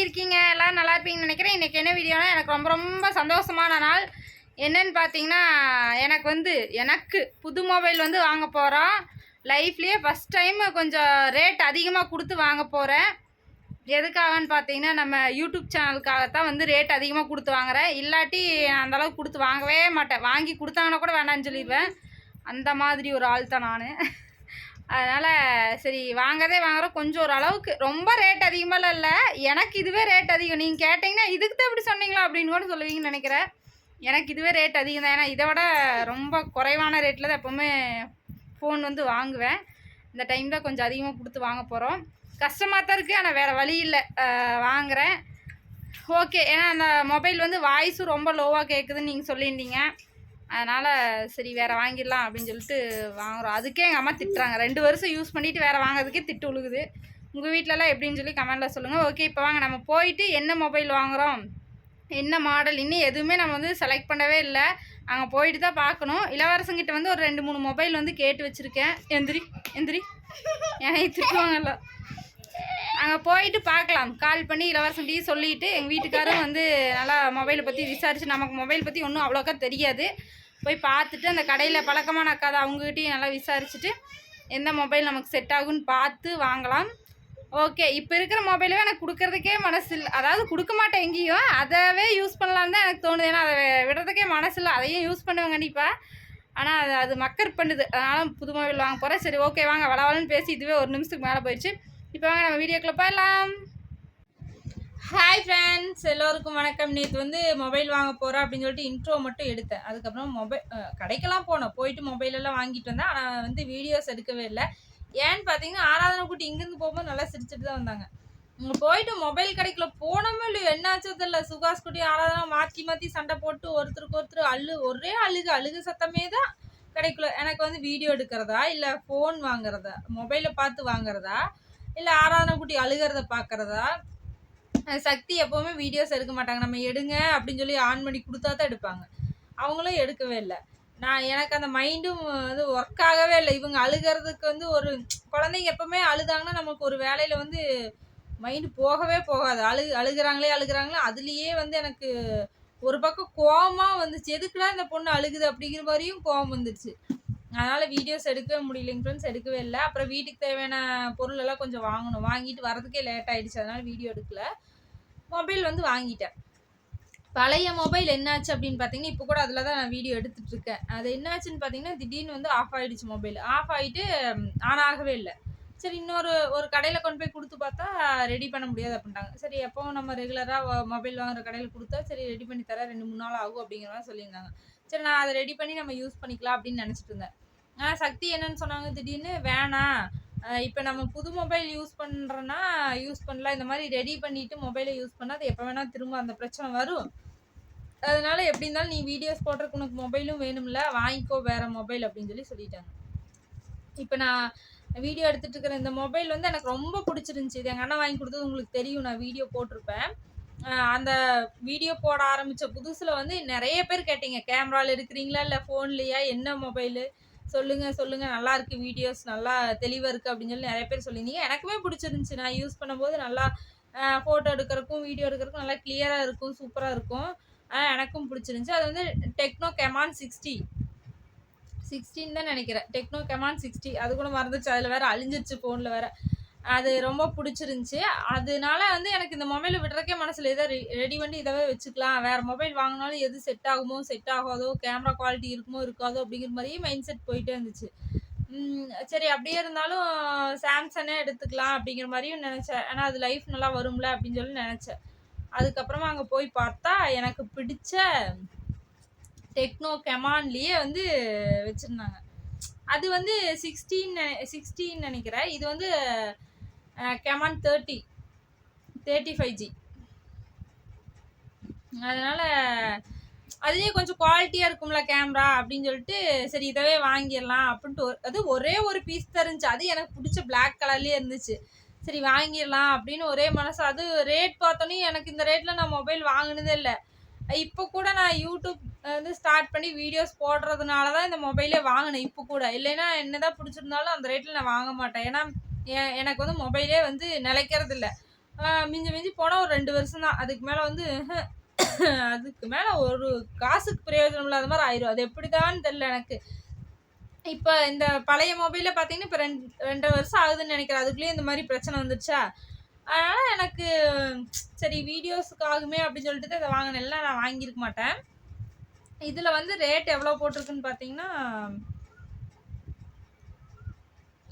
இருக்கீங்க? எல்லோரும் நல்லா இருப்பீங்கன்னு நினைக்கிறேன். இன்றைக்கி என்ன வீடியோனா எனக்கு ரொம்ப ரொம்ப சந்தோஷமான நாள். என்னன்னு பார்த்தீங்கன்னா, எனக்கு புது மொபைல் வாங்க போகிறோம். லைஃப்லேயே ஃபஸ்ட் டைம் கொஞ்சம் ரேட் அதிகமாக கொடுத்து வாங்க போகிறேன். எதுக்காகன்னு பார்த்தீங்கன்னா, நம்ம யூடியூப் சேனலுக்காகத்தான் ரேட் அதிகமாக கொடுத்து வாங்குகிறேன். இல்லாட்டி அந்தளவுக்கு கொடுத்து வாங்கவே மாட்டேன். வாங்கி கொடுத்தாங்கன்னா கூட வேணான்னு சொல்லிடுவேன். அந்த மாதிரி ஒரு ஆள் தான் நான். அதனால் சரி வாங்குறோம். கொஞ்சம் ஓரளவுக்கு ரொம்ப ரேட் அதிகமாகலாம் இல்லை. எனக்கு இதுவே ரேட் அதிகம். நீங்கள் கேட்டிங்கன்னா இதுக்கு தான் இப்படி சொன்னீங்களா அப்படின்னு கூட சொல்லுவீங்கன்னு நினைக்கிறேன். எனக்கு இதுவே ரேட் அதிகம் தான். ஏன்னா இதை விட ரொம்ப குறைவான ரேட்டில் தான் எப்போவுமே ஃபோன் வாங்குவேன். இந்த டைம் தான் கொஞ்சம் அதிகமாக கொடுத்து வாங்க போகிறோம். கஷ்டமாக தான் இருக்குது, ஆனால் வேறு வழி இல்லை, வாங்குகிறேன். ஓகே, ஏன்னா அந்த மொபைல் வாய்ஸும் ரொம்ப லோவாக கேட்குதுன்னு நீங்கள் சொல்லியிருந்தீங்க. அதனால் சரி வேறு வாங்கிடலாம் அப்படின்னு சொல்லிட்டு வாங்குகிறோம். அதுக்கே எங்கள் அம்மா திட்டுறாங்க. 2 வருஷம் யூஸ் பண்ணிவிட்டு வேறு வாங்குறதுக்கே திட்டு உழுகுது. உங்கள் வீட்டிலலாம் எப்படின்னு சொல்லி கமெண்டில் சொல்லுங்கள். ஓகே, இப்போ வாங்க நம்ம போயிட்டு என்ன மொபைல் வாங்குகிறோம், என்ன மாடல், இன்னும் எதுவுமே நம்ம செலக்ட் பண்ணவே இல்லை. அங்கே போயிட்டு தான் பார்க்கணும். இளவரசங்கிட்ட ஒரு 2-3 மொபைல் கேட்டு வச்சுருக்கேன். எந்திரி என்னை திட்டுவாங்கல்ல. அங்கே போயிட்டு பார்க்கலாம். கால் பண்ணி இளவரசன்கிட்டே சொல்லிவிட்டு எங்கள் வீட்டுக்காரும் நல்லா மொபைலை பற்றி விசாரித்து, நமக்கு மொபைல் பற்றி ஒன்றும் அவ்வளோக்கா தெரியாது, போய் பார்த்துட்டு அந்த கடையில் பழக்கமான அக்கா தான், அவங்ககிட்டையும் நல்லா விசாரிச்சுட்டு எந்த மொபைல் நமக்கு செட் ஆகுன்னு பார்த்து வாங்கலாம். ஓகே, இப்போ இருக்கிற மொபைலவே எனக்கு கொடுக்கறதுக்கே மனசு இல்லை. அதாவது கொடுக்க மாட்டேன் எங்கேயும், அதவே யூஸ் பண்ணலான்னு தான் எனக்கு தோணுது. ஏன்னா அதை விடுறதுக்கே மனசு இல்லை. அதையும் யூஸ் பண்ணுவேன் கண்டிப்பாக. ஆனால் அது மக்கர் பண்ணுது. அதனால் புது மொபைல் வாங்க போகிறேன். சரி ஓகே வாங்க, வளவலன்னு பேசி இதுவே 1 நிமிஷத்துக்கு மேலே போயிடுச்சு. இப்போ வாங்க நம்ம வீடியோக்குள்ளே போயிடலாம். ஹாய் ஃப்ரெண்ட்ஸ், எல்லோருக்கும் வணக்கம். நேற்று மொபைல் வாங்க போகிறேன் அப்படின்னு சொல்லிட்டு இன்ட்ரோ மட்டும் எடுத்தேன். அதுக்கப்புறம் கடைக்கெல்லாம் போயிட்டு மொபைலெல்லாம் வாங்கிட்டு வந்தேன். ஆனால் வீடியோஸ் எடுக்கவே இல்லை. ஏன்னு பார்த்தீங்கன்னா, ஆராதனை கூட்டி இங்கேருந்து போகும்போது நல்லா சிரிச்சுட்டு தான் வந்தாங்க. இங்கே போயிட்டு மொபைல் கடைக்குள்ள போனோமோ இல்லையோ, என்னாச்சோ தெரியல, சுகாஸ் குட்டி ஆராதனை மாற்றி சண்டை போட்டு ஒருத்தருக்கு ஒருத்தர் ஒரே அழுகு சத்தமே தான் கடைக்குள்ள. எனக்கு வீடியோ எடுக்கிறதா இல்லை ஃபோன் வாங்குறதா, மொபைலை பார்த்து வாங்குறதா இல்லை ஆராதனை குட்டி அழுகிறத பார்க்குறதா. சக்தி எப்போவுமே வீடியோஸ் எடுக்க மாட்டாங்க. நம்ம எடுங்க அப்படின்னு சொல்லி ஆன் பண்ணி கொடுத்தா தான் எடுப்பாங்க. அவங்களும் எடுக்கவே இல்லை. எனக்கு அந்த மைண்டும் ஒர்க் ஆகவே இல்லை. இவங்க அழுகிறதுக்கு ஒரு குழந்தைங்க எப்போவுமே அழுதாங்கன்னா நமக்கு ஒரு வேலையில் மைண்டு போகவே போகாது. அழுகிறாங்களே அதுலேயே எனக்கு ஒரு பக்கம் கோவமாக வந்துச்சு. எதுக்குடா இந்த பொண்ணு அழுகுது அப்படிங்கிற மாதிரியும் கோவம் வந்துடுச்சு. அதனால் வீடியோஸ் எடுக்கவே முடியலைங்க ஃப்ரெண்ட்ஸ், எடுக்கவே இல்லை. அப்புறம் வீட்டுக்கு தேவையான பொருள் எல்லாம் கொஞ்சம் வாங்கணும். வாங்கிட்டு வரதுக்கே லேட் ஆகிடுச்சு. அதனால் வீடியோ எடுக்கலை. மொபைல் வாங்கிட்டேன். பழைய மொபைல் என்னாச்சு அப்படின்னு பார்த்தீங்கன்னா, இப்போ கூட அதில் தான் நான் வீடியோ எடுத்துகிட்ருக்கேன். அது என்னாச்சுன்னு பார்த்தீங்கன்னா, திடீர்னு ஆஃப் ஆகிடுச்சு. மொபைல் ஆஃப் ஆகிட்டு ஆன் ஆகவே இல்லை. சரி ஒரு கடையில் கொண்டு போய் கொடுத்து பார்த்தா ரெடி பண்ண முடியாது அப்படின்ட்டாங்க. சரி எப்போவும் நம்ம ரெகுலராக மொபைல் வாங்குகிற கடையில் கொடுத்தா சரி ரெடி பண்ணி தரேன், 2-3 நாள் ஆகும் அப்படிங்கிற மாதிரி சொல்லியிருந்தாங்க. சரி நான் அதை ரெடி பண்ணி நம்ம யூஸ் பண்ணிக்கலாம் அப்படின்னு நினச்சிட்டு இருந்தேன். ஆனால் சக்தி என்னன்னு சொன்னாங்க, திடீர்னு வேணாம், இப்போ நம்ம புது மொபைல் யூஸ் பண்ணுறோன்னா யூஸ் பண்ணலாம், இந்த மாதிரி ரெடி பண்ணிவிட்டு மொபைலை யூஸ் பண்ணால் அது எப்போ வேணால் திரும்ப அந்த பிரச்சனை வரும். அதனால எப்படி இருந்தாலும் நீ வீடியோஸ் போடுறதுக்கு உனக்கு மொபைலும் வேணும்ல, வாங்கிக்கோ வேறு மொபைல் அப்படின்னு சொல்லிட்டாங்க. இப்போ நான் வீடியோ எடுத்துகிட்டு இருக்கிற இந்த மொபைல் எனக்கு ரொம்ப பிடிச்சிருந்துச்சி. இது எங்கள் அண்ணன் வாங்கி கொடுத்தது உங்களுக்கு தெரியும், நான் வீடியோ போட்டிருப்பேன். அந்த வீடியோ போட ஆரம்பித்த புதுசில் நிறைய பேர் கேட்டீங்க, கேமராவில் எடுக்கிறீங்களா இல்லை ஃபோன்லையா, என்ன மொபைலு சொல்லுங்கள் நல்லாயிருக்கு, வீடியோஸ் நல்லா தெளிவாக இருக்குது அப்படின்னு சொல்லி நிறைய பேர் சொல்லியிருந்தீங்க. எனக்குமே பிடிச்சிருந்துச்சி. நான் யூஸ் பண்ணும்போது நல்லா ஃபோட்டோ எடுக்கிறக்கும் வீடியோ எடுக்கிறக்கும் நல்லா கிளியராக இருக்கும், சூப்பராக இருக்கும். எனக்கும் பிடிச்சிருந்துச்சி. அது டெக்னோ கெமான் 16 தான் நினைக்கிறேன். டெக்னோ கெமான் 60, அது கூட மறந்துச்சு. அதில் வேறு அழிஞ்சிருச்சு ஃபோனில் வேறு. அது ரொம்ப பிடிச்சிருந்துச்சி. அதனால எனக்கு இந்த மொபைலை விடுறக்கே மனசில் எதை ரெடி பண்ணி இதவே வச்சுக்கலாம், வேறு மொபைல் வாங்கினாலும் எது செட் ஆகுமோ செட் ஆகாதோ, கேமரா குவாலிட்டி இருக்குமோ இருக்காதோ அப்படிங்கிற மாதிரியே மைண்ட் செட் போயிட்டே இருந்துச்சு. சரி அப்படியே இருந்தாலும் சாம்சங்கே எடுத்துக்கலாம் அப்படிங்கிற மாதிரியும் நினச்சேன். ஏன்னா அது லைஃப் நல்லா வரும்ல அப்படின்னு சொல்லி நினச்சேன். அதுக்கப்புறமா அங்கே போய் பார்த்தா எனக்கு பிடிச்ச டெக்னோ கெமான்லேயே வச்சுருந்தாங்க. அது 16 நினைக்கிறேன். இது கெமான் 35G. அதனால் அதுலேயே கொஞ்சம் குவாலிட்டியாக இருக்கும்ல கேமரா அப்படின்னு சொல்லிட்டு சரி இதவே வாங்கிடலாம் அப்படின்ட்டு அது ஒரே ஒரு பீஸ் தான் இருந்துச்சு. அது எனக்கு பிடிச்ச பிளாக் கலர்லேயே இருந்துச்சு. சரி வாங்கிடலாம் அப்படின்னு ஒரே மனசு. அது ரேட் பார்த்தோன்னே எனக்கு இந்த ரேட்டில் நான் மொபைல் வாங்கினதே இல்லை. இப்போ கூட நான் யூடியூப் ஸ்டார்ட் பண்ணி வீடியோஸ் போடுறதுனால தான் இந்த மொபைலே வாங்கினேன். இப்போ கூட இல்லைன்னா என்னதான் பிடிச்சிருந்தாலும் அந்த ரேட்டில் நான் வாங்க மாட்டேன். ஏன்னா எனக்கு மொபைலே நிலைக்கிறது இல்லை. மிஞ்சி மிஞ்சி போனால் ஒரு 2 வருஷம் தான். அதுக்கு மேலே வந்து அதுக்கு மேலே ஒரு காசுக்கு பிரயோஜனம் இல்லாத மாதிரி ஆயிரும். அது எப்படிதான்னு தெரியல எனக்கு. இப்போ இந்த பழைய மொபைலில் பார்த்தீங்கன்னா இப்போ 2.5 வருஷம் ஆகுதுன்னு நினைக்கிறேன். அதுக்குள்ளேயே இந்த மாதிரி பிரச்சனை வந்துடுச்சா, அதனால் எனக்கு சரி வீடியோஸுக்கு ஆகுமே அப்படின்னு சொல்லிட்டு தான் இதை வாங்கினேன். இல்லை நான் வாங்கியிருக்க மாட்டேன். இதில் வந்து ரேட் எவ்வளோ போட்டிருக்குன்னு பார்த்தீங்கன்னா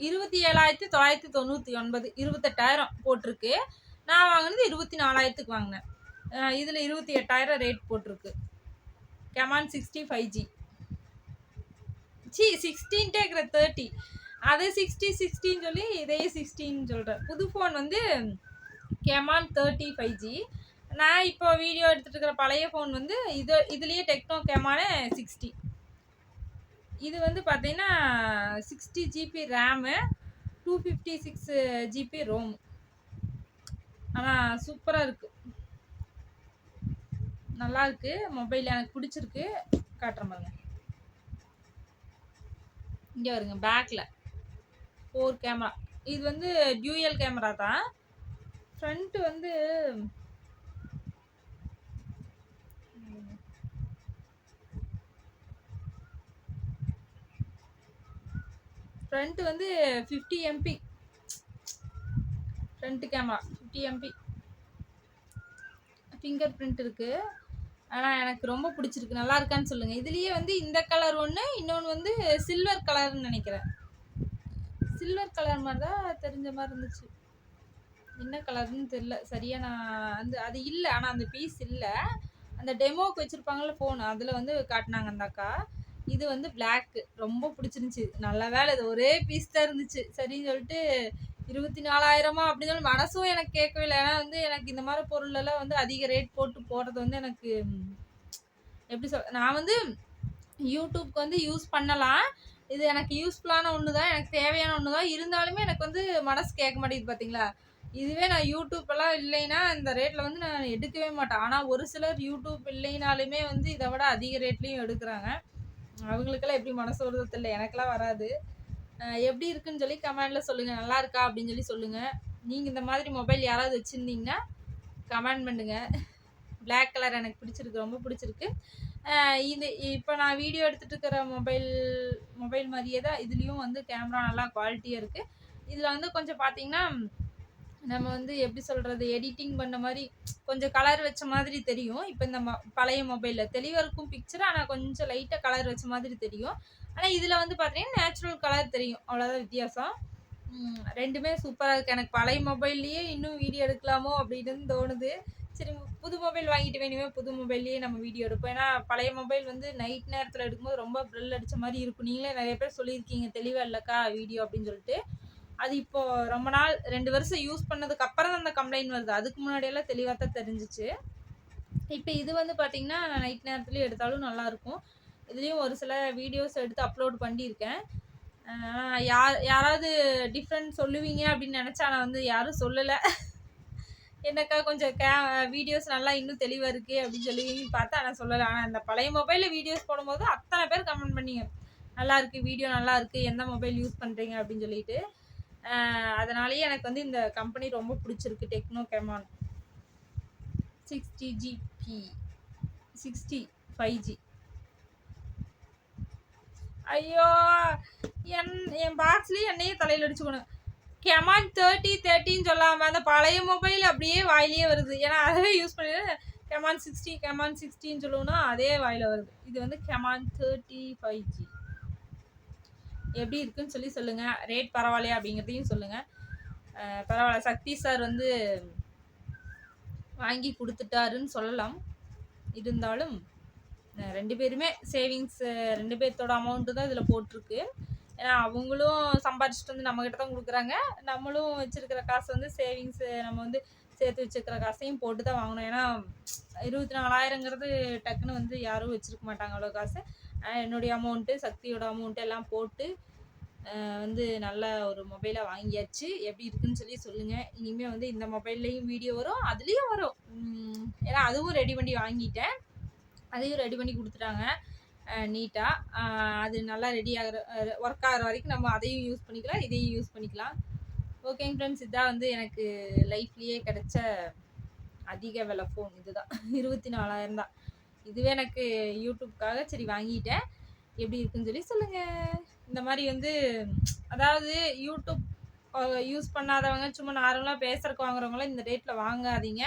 27,999, 28,000 போட்டிருக்கு. நான் வாங்கினது 24,000க்கு வாங்கினேன். இதில் 28,000 ரேட் போட்டிருக்கு. கெமான் 65G 16 இருக்கிற 30, அது 60 சொல்லி இதையே 16 சொல்கிறேன். புது ஃபோன் வந்து கெமான் 35G. நான் இப்போ வீடியோ எடுத்துகிட்டு இருக்கிற பழைய ஃபோன் வந்து இதுலேயே டெக்னோ கெமானு 60. இது வந்து பார்த்தீங்கன்னா 60 GB ரேமு, 256 GB ரோம். ஆனால் சூப்பராக இருக்குது, நல்லா இருக்குது மொபைல். எனக்கு பிடிச்சிருக்கு. காட்டுற பாருங்க. இங்கே வருங்க பேக்கில் 4 கேமரா. இது வந்து டியூயல் கேமரா தான். ஃப்ரண்ட்டு வந்து ஃப்ரண்ட் வந்து 50 MP front camera, 50 MP finger print இருக்குது. ஆனால் எனக்கு ரொம்ப பிடிச்சிருக்கு. நல்லா இருக்கான்னு சொல்லுங்கள். இதுலேயே வந்து இந்த கலர் ஒன்று, இன்னொன்று வந்து சில்வர் கலர்னு நினைக்கிறேன். சில்வர் கலர் மாதிரி தான் தெரிஞ்ச மாதிரி இருந்துச்சு. என்ன கலர்னு தெரில சரியா. நான் அது இல்லை, ஆனால் அந்த பீஸ் இல்லை. அந்த டெமோவுக்கு வச்சுருப்பாங்கள்ல ஃபோன், அதில் வந்து காட்டினாங்க அந்த அக்கா. இது வந்து பிளாக்கு, ரொம்ப பிடிச்சிருந்துச்சி. நல்ல வேலை இது ஒரே பீஸ் தான் இருந்துச்சு. சரின்னு சொல்லிட்டு 24,000 அப்படின்னு சொல்லி மனசும் எனக்கு கேட்கவே இல்லை. ஏன்னா வந்து எனக்கு இந்த மாதிரி பொருளெல்லாம் வந்து அதிக ரேட் போட்டு போடுறது வந்து எனக்கு எப்படி நான் வந்து யூடியூப்க்கு வந்து யூஸ் பண்ணலாம். இது எனக்கு யூஸ்ஃபுல்லான ஒன்று தான், எனக்கு தேவையான ஒன்று தான். இருந்தாலுமே எனக்கு வந்து மனசு கேட்க மாட்டேங்குது பார்த்தீங்களா. இதுவே நான் யூடியூப்பெல்லாம் இல்லைன்னா இந்த ரேட்டில் வந்து நான் எடுக்கவே மாட்டேன். ஆனால் ஒரு சிலர் யூடியூப் இல்லைனாலுமே வந்து இதை விட அதிக ரேட்லேயும் எடுக்கிறாங்க. அவங்களுக்கெல்லாம் எப்படி மனசு வருதோ தெரியல, எனக்கெல்லாம் வராது. எப்படி இருக்குன்னு சொல்லி கமெண்டில் சொல்லுங்கள். நல்லா இருக்கா அப்படின்னு சொல்லி சொல்லுங்கள். நீங்கள் இந்த மாதிரி மொபைல் யாராவது வச்சுருந்தீங்கன்னா கமெண்ட் பண்ணுங்கள். பிளாக் கலர் எனக்கு பிடிச்சிருக்கு, ரொம்ப பிடிச்சிருக்கு. இது இப்போ நான் வீடியோ எடுத்துகிட்டு இருக்கிற மொபைல் மாதிரியே தான் இதுலேயும் வந்து கேமரா நல்லா குவாலிட்டியாக இருக்குது. இதில் வந்து கொஞ்சம் பார்த்தீங்கன்னா நம்ம வந்து எப்படி சொல்கிறது, எடிட்டிங் பண்ண மாதிரி கொஞ்சம் கலர் வச்ச மாதிரி தெரியும். இப்போ இந்த பழைய மொபைலில் தெளிவாக இருக்கும் பிக்சர், ஆனால் கொஞ்சம் லைட்டாக கலர் வச்ச மாதிரி தெரியும். ஆனால் இதில் வந்து பார்த்தீங்கன்னா நேச்சுரல் கலர் தெரியும், அவ்வளோதான் வித்தியாசம். ரெண்டுமே சூப்பராக இருக்குது. எனக்கு பழைய மொபைல்லையே இன்னும் வீடியோ எடுக்கலாமோ அப்படின்னு தோணுது. சரி, புது மொபைல் வாங்கிட்டு வேணுமே, புது மொபைல்லையே நம்ம வீடியோ எடுப்போம். ஏன்னா பழைய மொபைல் வந்து நைட் நேரத்தில் எடுக்கும்போது ரொம்ப ப்ரில் அடித்த மாதிரி இருக்கும். நீங்களே நிறைய பேர் சொல்லியிருக்கீங்க தெளிவாக இல்லைக்கா வீடியோ அப்படின்னு சொல்லிட்டு. அது இப்போது ரொம்ப நாள் 2 வருஷம் யூஸ் பண்ணதுக்கு அப்புறம் தான் அந்த கம்ப்ளைண்ட் வருது. அதுக்கு முன்னாடியெல்லாம் தெளிவாக தான் தெரிஞ்சிச்சு. இப்போ இது வந்து பார்த்திங்கன்னா நைட் நேரத்துலேயும் எடுத்தாலும் நல்லாயிருக்கும். இதுலேயும் ஒரு சில வீடியோஸ் எடுத்து அப்லோட் பண்ணியிருக்கேன். யாராவது டிஃப்ரெண்ட் சொல்லுவீங்க அப்படின்னு நினச்சா, நான் வந்து யாரும் சொல்லலை. என்னக்கா கொஞ்சம் வீடியோஸ் நல்லா இன்னும் தெளிவாக இருக்குது அப்படின்னு சொல்லுவீங்கன்னு பார்த்தா நான் சொல்லலை. ஆனால் அந்த பழைய மொபைலில் வீடியோஸ் போடும்போது அத்தனை பேர் கமெண்ட் பண்ணிங்க, நல்லா இருக்குது வீடியோ, நல்லா இருக்குது, எந்த மொபைல் யூஸ் பண்ணுறீங்க அப்படின்னு சொல்லிட்டு. அதனாலேயே எனக்கு வந்து இந்த கம்பெனி ரொம்ப பிடிச்சிருக்கு. Tecno Camon 60GB 65G. ஐயோ, என் பாக்ஸ்லேயே என்னையே தலையில் அடிச்சுக்கணும். கெமான் 30 சொல்லாமல் அந்த பழைய மொபைல் அப்படியே வாயிலே வருது. ஏன்னா அதவே யூஸ் பண்ணி கெமான் 60 சொல்லுவோன்னா அதே வாயில் வருது. இது வந்து கெமான் 35G. எப்படி இருக்குன்னு சொல்லி சொல்லுங்கள். ரேட் பரவாயில்லையா அப்படிங்கிறதையும் சொல்லுங்கள். பரவாயில்ல, சக்தி சார் வந்து வாங்கி கொடுத்துட்டாருன்னு சொல்லலாம். இருந்தாலும் 2 பேருமே சேவிங்ஸ், 2 பேர்த்தோட அமௌண்ட்டு தான் இதில் போட்டிருக்கு. ஏன்னா அவங்களும் சம்பாரிச்சிட்டு வந்து நம்மக்கிட்ட தான் கொடுக்குறாங்க. நம்மளும் வச்சுருக்கிற காசு வந்து சேவிங்ஸு, நம்ம வந்து சேர்த்து வச்சுருக்கிற காசையும் போட்டு தான் வாங்கணும். ஏன்னா 24,000ங்கிறது டக்குன்னு வந்து யாரும் வச்சுருக்க மாட்டாங்க அவ்வளோ காசு. என்னுடைய அமௌண்ட்டு, சக்தியோட அமௌண்ட்டு எல்லாம் போட்டு வந்து நல்ல ஒரு மொபைலாக வாங்கியாச்சு. எப்படி இருக்குன்னு சொல்லி சொல்லுங்கள். இனிமேல் வந்து இந்த மொபைல்லையும் வீடியோ வரும், அதுலேயும் வரும். ஏன்னா அதுவும் ரெடி பண்ணி வாங்கிட்டேன், அதையும் ரெடி பண்ணி கொடுத்துட்டாங்க நீட்டாக. அது நல்லா ரெடி ஆகிற ஒர்க் ஆகிற வரைக்கும் நம்ம அதையும் யூஸ் பண்ணிக்கலாம், இதையும் யூஸ் பண்ணிக்கலாம். ஓகேங்க ஃப்ரெண்ட்ஸ், இதான் வந்து எனக்கு லைஃப்லேயே கிடைச்ச அதிக விலை ஃபோன் இதுதான். 24,000 தான். இதுவே எனக்கு யூடியூப்காக சரி வாங்கிட்டேன். எப்படி இருக்குன்னு சொல்லி சொல்லுங்கள். இந்த மாதிரி வந்து அதாவது யூடியூப் யூஸ் பண்ணாதவங்க சும்மா நார்மலாக பேசுறதுக்கு வாங்குறவங்களாம் இந்த ரேட்டில் வாங்காதீங்க.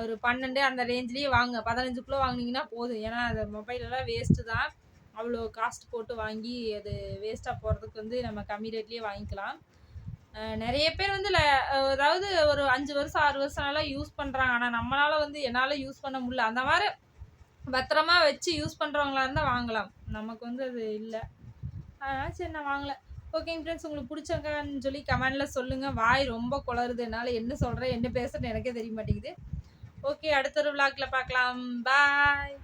ஒரு 12 அந்த ரேஞ்சிலேயே வாங்க. 15க்குள்ளே வாங்கினீங்கன்னா போதும். ஏன்னா அது மொபைலெல்லாம் வேஸ்ட்டு தான். அவ்வளோ காஸ்ட் போட்டு வாங்கி அது வேஸ்ட்டாக போகிறதுக்கு வந்து நம்ம கம்மி ரேட்லேயே வாங்கிக்கலாம். நிறைய பேர் வந்து அதாவது ஒரு 5 வருஷம் 6 வருஷம்லாம் யூஸ் பண்ணுறாங்க. ஆனால் நம்மளால் வந்து என்னால் யூஸ் பண்ண முடியல. அந்த மாதிரி பத்திரமா வச்சு யூஸ் பண்ணுறவங்களா இருந்தால் வாங்கலாம். நமக்கு வந்து அது இல்லை. அதனால் சரி நான் வாங்கலை. ஓகேங்க ஃப்ரெண்ட்ஸ், உங்களுக்கு பிடிச்சங்கன்னு சொல்லி கமெண்டில் சொல்லுங்கள். வாய் ரொம்ப குளருது. என்னால் என்ன சொல்கிறேன் என்ன பேசுகிறேன்னு எனக்கே தெரிய மாட்டேங்குது. ஓகே, அடுத்த ஒரு விளாக்ல பார்க்கலாம். பாய்.